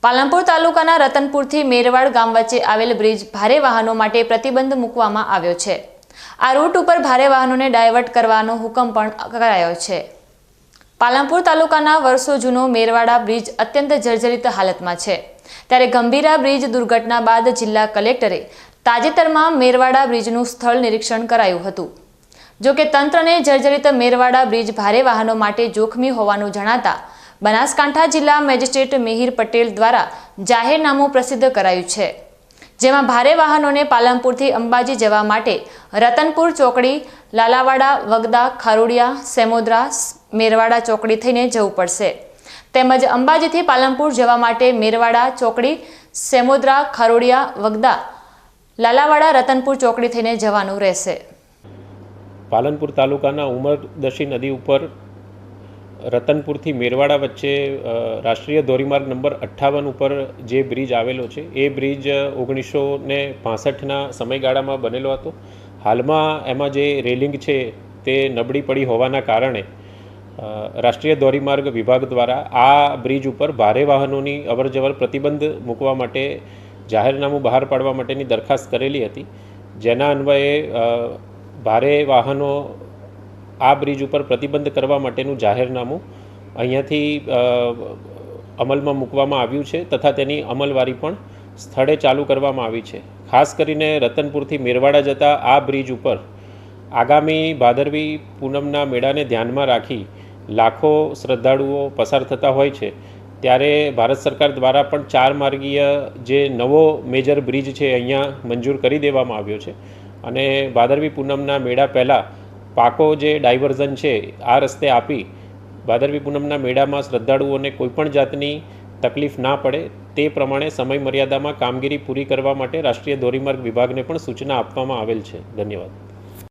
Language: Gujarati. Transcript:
પાલનપુર તાલુકાના રતનપુરથી મેરવાડ ગામ વચ્ચે આવેલ બ્રિજ ભારે વાહનો માટે પ્રતિબંધ મૂકવામાં આવ્યો છે। આ રૂટ ઉપર ભારે વાહનોને ડાયવર્ટ કરવાનો હુકમ પણ કરાયો છે। પાલનપુર તાલુકાના વર્ષો જૂનો મેરવાડા બ્રિજ અત્યંત જર્જરિત હાલતમાં છે। ત્યારે ગંભીરા બ્રિજ દુર્ઘટના બાદ જિલ્લા કલેક્ટરે તાજેતરમાં મેરવાડા બ્રિજનું સ્થળ નિરીક્ષણ કરાયું હતું। જો કે તંત્રને જર્જરિત મેરવાડા બ્રિજ ભારે વાહનો માટે જોખમી હોવાનું જણાતા બનાસકાંઠા જિલ્લા મેજિસ્ટ્રેટ મિહિર પટેલ દ્વારા જાહેરનામું પ્રસિદ્ધ કરાયું છે, જેમાં ભારે વાહનોને પાલનપુરથી અંબાજી જવા માટે રતનપુર ચોકડી, લાલાવાડા, વગદા, ખારોડિયા, સેમોદરા, મેરવાડા ચોકડી થઈને જવું પડશે, તેમજ અંબાજીથી પાલનપુર જવા માટે મેરવાડા ચોકડી, સેમોદરા, ખારોડિયા, વગદા, લાલાવાડા, રતનપુર ચોકડી થઈને જવાનું રહેશે। પાલનપુર તાલુકાના ઉમરદશી નદી ઉપર રતનપુરથી મેરવાડા વચ્ચે રાષ્ટ્રીય ધોરીમાર્ગ નંબર 58 ઉપર જે બ્રિજ આવેલો છે એ બ્રિજ 1965ના સમયગાળામાં બનેલો હતો। હાલમાં એમાં જે રેલિંગ છે તે નબળી પડી હોવાના કારણે રાષ્ટ્રીય ધોરીમાર્ગ વિભાગ દ્વારા આ બ્રિજ ઉપર ભારે વાહનોની અવરજવર પ્રતિબંધ મૂકવા માટે જાહેરનામું બહાર પાડવા માટેની દરખાસ્ત કરેલી હતી, જેના અન્વયે ભારે વાહનો આ બ્રિજ ઉપર પ્રતિબંધ કરવા માટેનું જાહેરનામું અહીંયાથી અમલમાં મૂકવામાં આવ્યું છે તથા તેની અમલવારી પણ સ્થળે ચાલુ કરવામાં આવી છે। ખાસ કરીને રતનપુરથી મેરવાડા જતા આ બ્રિજ ઉપર આગામી ભાદરવી પૂનમના મેળાને ધ્યાનમાં રાખી લાખો શ્રદ્ધાળુઓ પસાર થતા હોય છે, ત્યારે ભારત સરકાર દ્વારા પણ 4 માર્ગીય જે નવો મેજર બ્રિજ છે અહીંયા મંજૂર કરી દેવામાં આવ્યો છે અને ભાદરવી પૂનમના મેળા પહેલાં પાકો જે ડાયવર્ઝન છે આ રસ્તે આપી ભાદરવી પૂનમના મેળામાં શ્રદ્ધાળુઓને કોઈપણ જાતની તકલીફ ના પડે તે પ્રમાણે સમય મર્યાદામાં કામગીરી પૂરી કરવા માટે રાષ્ટ્રીય ધોરીમાર્ગ વિભાગને પણ સૂચના આપવામાં આવેલ છે। ધન્યવાદ।